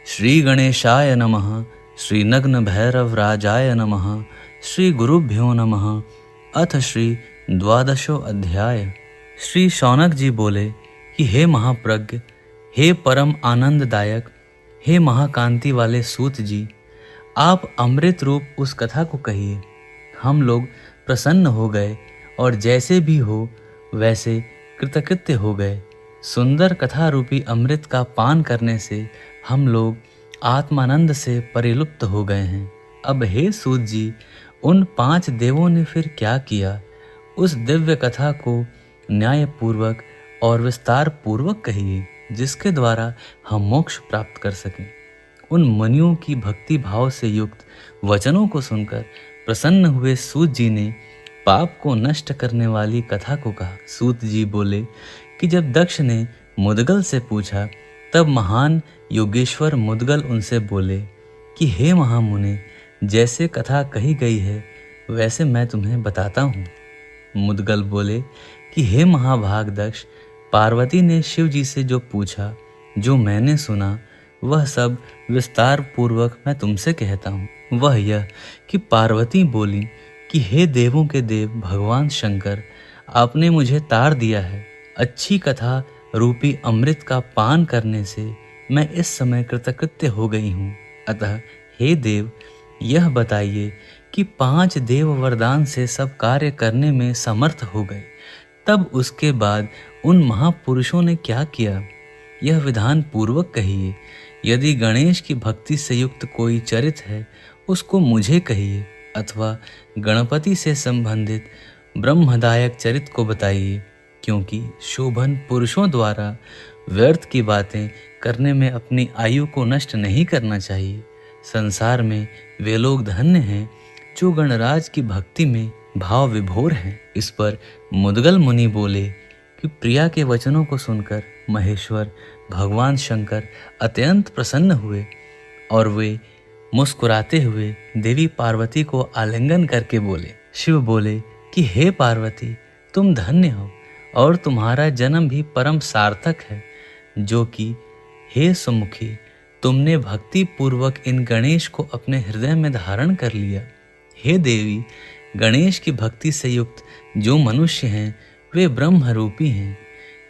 श्री गणेशाय नमः। श्री नग्न भैरव राजाय नमः। श्री गुरुभ्यो नमः। अथ श्री द्वादशो अध्याय। श्री शौनक जी बोले कि हे महाप्रज्ञ, हे परम आनंददायक, हे महाकांति वाले सूत जी, आप अमृत रूप उस कथा को कहिए। हम लोग प्रसन्न हो गए और जैसे भी हो वैसे कृतकृत्य हो गए। सुंदर कथा रूपी अमृत का पान करने से हम लोग आत्मानंद से परिलुप्त हो गए हैं। अब हे सूत जी, उन 5 देवों ने फिर क्या किया, उस दिव्य कथा को न्यायपूर्वक और विस्तार पूर्वक कहिए, जिसके द्वारा हम मोक्ष प्राप्त कर सकें। उन मुनियों की भक्ति भाव से युक्त वचनों को सुनकर प्रसन्न हुए सूत जी ने पाप को नष्ट करने वाली कथा को कहा। सूत जी बोले कि जब दक्ष ने मुदगल से पूछा, तब महान योगेश्वर मुदगल उनसे बोले कि हे महामुने, जैसे कथा कही गई है वैसे मैं तुम्हें बताता हूँ। मुदगल बोले कि हे महाभाग दक्ष, पार्वती ने शिव जी से जो पूछा, जो मैंने सुना, वह सब विस्तार पूर्वक मैं तुमसे कहता हूँ। वह यह कि पार्वती बोली कि हे देवों के देव भगवान शंकर, आपने मुझे तार दिया है। अच्छी कथा रूपी अमृत का पान करने से मैं इस समय कृतकृत्य हो गई हूँ। अतः हे देव, यह बताइए कि 5 देव वरदान से सब कार्य करने में समर्थ हो गए, तब उसके बाद उन महापुरुषों ने क्या किया, यह विधान पूर्वक कहिए। यदि गणेश की भक्ति से युक्त कोई चरित है, उसको मुझे कहिए, अथवा गणपति से संबंधित ब्रह्मदायक चरित को बताइए, क्योंकि शोभन पुरुषों द्वारा व्यर्थ की बातें करने में अपनी आयु को नष्ट नहीं करना चाहिए। संसार में वे लोग धन्य हैं जो गणराज की भक्ति में भाव विभोर हैं। इस पर मुदगल मुनि बोले कि प्रिया के वचनों को सुनकर महेश्वर भगवान शंकर अत्यंत प्रसन्न हुए और वे मुस्कुराते हुए देवी पार्वती को आलिंगन करके बोले। शिव बोले कि हे पार्वती, तुम धन्य हो और तुम्हारा जन्म भी परम सार्थक है, जो कि हे सुमुखी, तुमने भक्ति पूर्वक इन गणेश को अपने हृदय में धारण कर लिया। हे देवी, गणेश की भक्ति से युक्त जो मनुष्य हैं वे ब्रह्म रूपी हैं।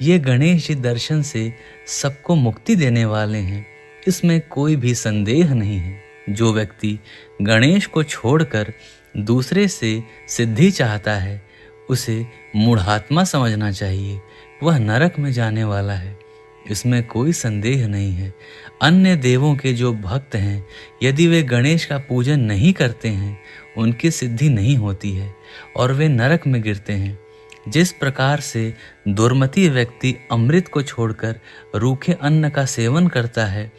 ये गणेश जी दर्शन से सबको मुक्ति देने वाले हैं, इसमें कोई भी संदेह नहीं है। जो व्यक्ति गणेश को छोड़कर दूसरे से सिद्धि चाहता है, उसे मूढ़ात्मा समझना चाहिए। वह नरक में जाने वाला है, इसमें कोई संदेह नहीं है। अन्य देवों के जो भक्त हैं, यदि वे गणेश का पूजन नहीं करते हैं, उनकी सिद्धि नहीं होती है और वे नरक में गिरते हैं। जिस प्रकार से दुर्मति व्यक्ति अमृत को छोड़कर रूखे अन्न का सेवन करता है,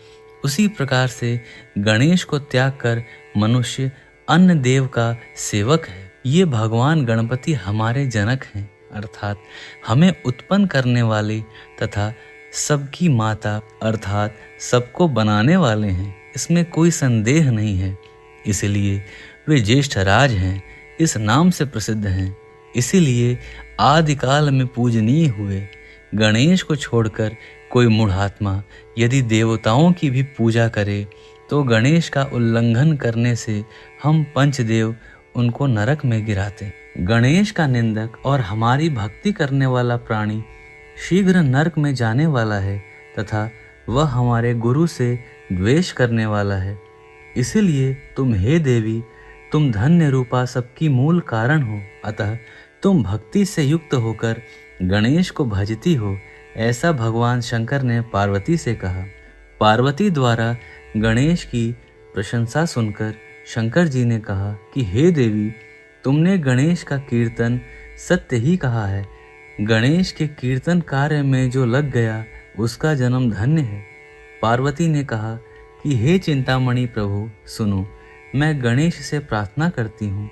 उसी प्रकार से गणेश को त्याग कर मनुष्य अन्न देव का सेवक है। ये भगवान गणपति हमारे जनक हैं, अर्थात हमें उत्पन्न करने वाले तथा सबकी माता अर्थात सबको बनाने वाले हैं, इसमें कोई संदेह नहीं है। इसलिए वे ज्येष्ठ राज हैं, इस नाम से प्रसिद्ध हैं। इसीलिए आदिकाल में पूजनीय हुए। गणेश को छोड़कर कोई मूढ़ात्मा यदि देवताओं की भी पूजा करे, तो गणेश का उल्लंघन करने से हम पंचदेव उनको नरक में गिराते। गणेश का निंदक और हमारी भक्ति करने वाला प्राणी शीघ्र नरक में जाने वाला है तथा वह हमारे गुरु से द्वेष करने वाला है। इसीलिए तुम हे देवी, तुम धन्य रूपा सबकी मूल कारण हो, अतः तुम भक्ति से युक्त होकर गणेश को भजती हो, ऐसा भगवान शंकर ने पार्वती से कहा। पार्वती द्वारा गणेश की प्रशंसा सुनकर शंकर जी ने कहा कि हे देवी, तुमने गणेश का कीर्तन सत्य ही कहा है। गणेश के कीर्तन कार्य में जो लग गया, उसका जन्म धन्य है। पार्वती ने कहा कि हे चिंतामणि प्रभु, सुनो, मैं गणेश से प्रार्थना करती हूँ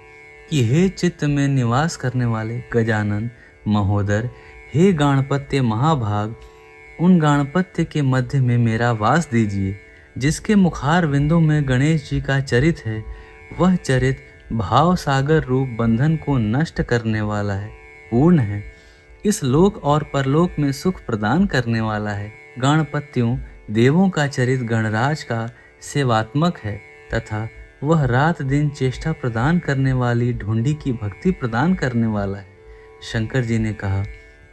कि हे चित्त में निवास करने वाले गजानन महोदर, हे गाणपत्य महाभाग, उन गाणपत्य के मध्य में मेरा वास दीजिए। जिसके मुखार विंदों में गणेश जी का चरित है, वह चरित भाव सागर रूप बंधन को नष्ट करने वाला है, पूर्ण है, इस लोक और परलोक में सुख प्रदान करने वाला है। गाणपत्यों देवों का चरित गणराज का सेवात्मक है तथा वह रात दिन चेष्टा प्रदान करने वाली ढूंढी की भक्ति प्रदान करने वाला है। शंकर जी ने कहा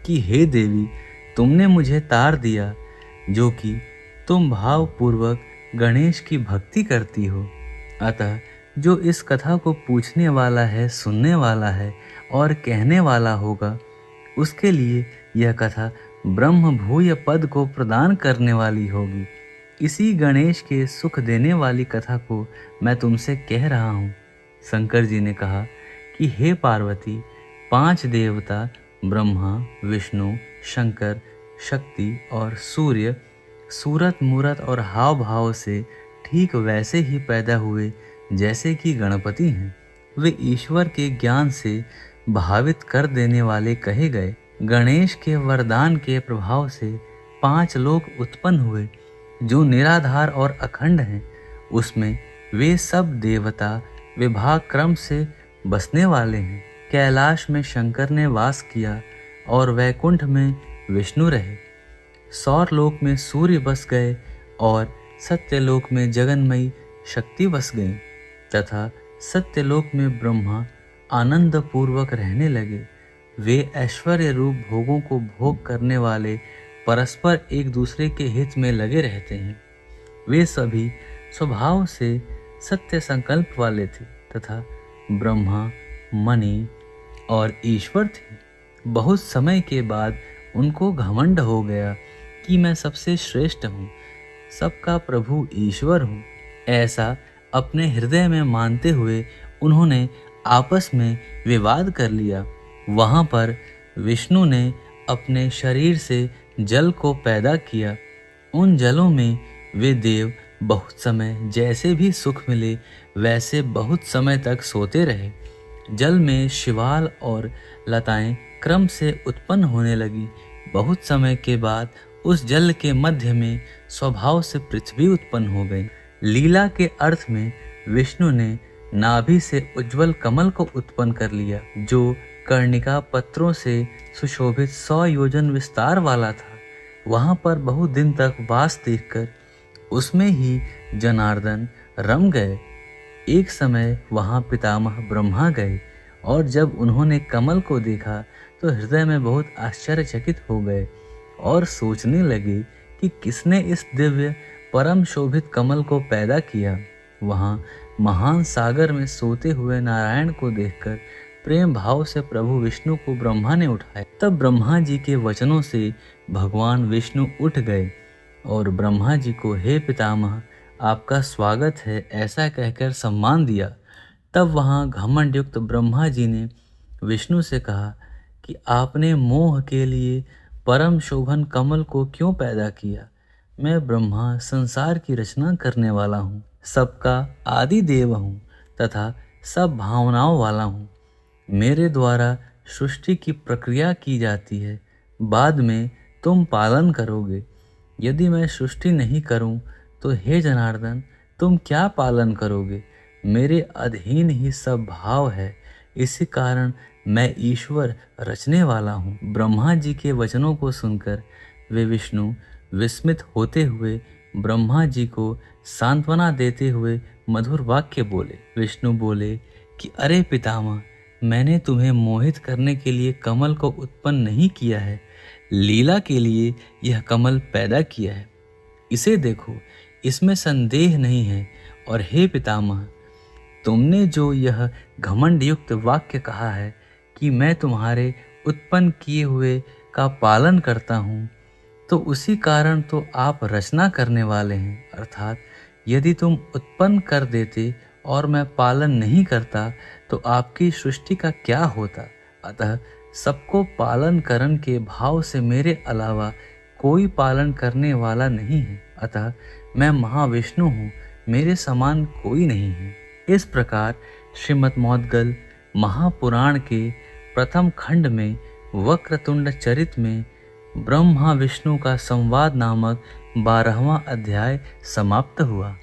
कि हे देवी, तुमने मुझे तार दिया जो कि तुम भावपूर्वक गणेश की भक्ति करती हो। अतः जो इस कथा को पूछने वाला है, सुनने वाला है और कहने वाला होगा, उसके लिए यह कथा ब्रह्म भूय पद को प्रदान करने वाली होगी। इसी गणेश के सुख देने वाली कथा को मैं तुमसे कह रहा हूँ। शंकर जी ने कहा कि हे पार्वती, 5 देवता ब्रह्मा, विष्णु, शंकर, शक्ति और सूर्य सूरत मूरत और हाव भाव से ठीक वैसे ही पैदा हुए जैसे कि गणपति हैं। वे ईश्वर के ज्ञान से भावित कर देने वाले कहे गए। गणेश के वरदान के प्रभाव से 5 लोक उत्पन्न हुए जो निराधार और अखंड हैं। उसमें वे सब देवता विभाग क्रम से बसने वाले हैं। कैलाश में शंकर ने वास किया और वैकुंठ में विष्णु रहे। सौरलोक में सूर्य बस गए और सत्यलोक में जगन्मयी शक्ति बस गई तथा सत्यलोक में ब्रह्मा आनंद पूर्वक रहने लगे। वे ऐश्वर्य रूप भोगों को भोग करने वाले परस्पर एक दूसरे के हित में लगे रहते हैं। वे सभी स्वभाव से सत्य संकल्प वाले थे तथा ब्रह्मा, मणि और ईश्वर थे। बहुत समय के बाद उनको घमंड हो गया कि मैं सबसे श्रेष्ठ हूँ, सबका प्रभु ईश्वर हूँ। ऐसा अपने हृदय में मानते हुए उन्होंने आपस में विवाद कर लिया। वहाँ पर विष्णु ने अपने शरीर से जल को पैदा किया। उन जलों में वे देव बहुत समय जैसे भी सुख मिले वैसे बहुत समय तक सोते रहे। जल में शिवाल और लताएं क्रम से उत्पन्न होने लगी। बहुत समय के बाद उस जल के मध्य में स्वभाव से पृथ्वी उत्पन्न हो गई। लीला के अर्थ में विष्णु ने नाभि से उज्जवल कमल को उत्पन्न कर लिया जो कर्णिका पत्रों से सुशोभित 100 योजन विस्तार वाला था। वहां पर बहुत दिन तक वास देखकर उसमें ही जनार्दन रम गए। एक समय वहां पितामह ब्रह्मा गए और जब उन्होंने कमल को देखा तो हृदय में बहुत आश्चर्यचकित हो गए और सोचने लगे कि किसने इस दिव्य परम शोभित कमल को पैदा किया। वहां महान सागर में सोते हुए नारायण को देखकर प्रेम भाव से प्रभु विष्णु को ब्रह्मा ने उठाया। तब ब्रह्मा जी के वचनों से भगवान विष्णु उठ गए और ब्रह्मा जी को हे पितामह, आपका स्वागत है ऐसा कहकर सम्मान दिया। तब वहाँ घमंड युक्त ब्रह्मा जी ने विष्णु से कहा कि आपने मोह के लिए परम शोभन कमल को क्यों पैदा किया? मैं ब्रह्मा संसार की रचना करने वाला हूँ, सबका आदि देव हूँ तथा सब भावनाओं वाला हूँ। मेरे द्वारा सृष्टि की प्रक्रिया की जाती है, बाद में तुम पालन करोगे। यदि मैं सृष्टि नहीं करूं तो हे जनार्दन, तुम क्या पालन करोगे? मेरे अधीन ही सब भाव है, इसी कारण मैं ईश्वर रचने वाला हूँ। ब्रह्मा जी के वचनों को सुनकर वे विष्णु विस्मित होते हुए ब्रह्मा जी को सांत्वना देते हुए मधुर वाक्य बोले। विष्णु बोले कि अरे पितामह, मैंने तुम्हें मोहित करने के लिए कमल को उत्पन्न नहीं किया है, लीला के लिए यह कमल पैदा किया है। इसे देखो, इसमें संदेह नहीं है। और हे पितामह, तुमने जो यह घमंड युक्त वाक्य कहा है कि मैं तुम्हारे उत्पन्न किए हुए का पालन करता हूँ, तो उसी कारण तो आप रचना करने वाले हैं। अर्थात यदि तुम उत्पन्न कर देते और मैं पालन नहीं करता तो आपकी सृष्टि का क्या होता? अतः सबको पालन करन के भाव से मेरे अलावा कोई पालन करने वाला नहीं है। अतः मैं महाविष्णु हूँ, मेरे समान कोई नहीं है। इस प्रकार श्रीमद् महापुराण के प्रथम खंड में वक्रतुंड चरित में ब्रह्मा विष्णु का संवाद नामक 12वां अध्याय समाप्त हुआ।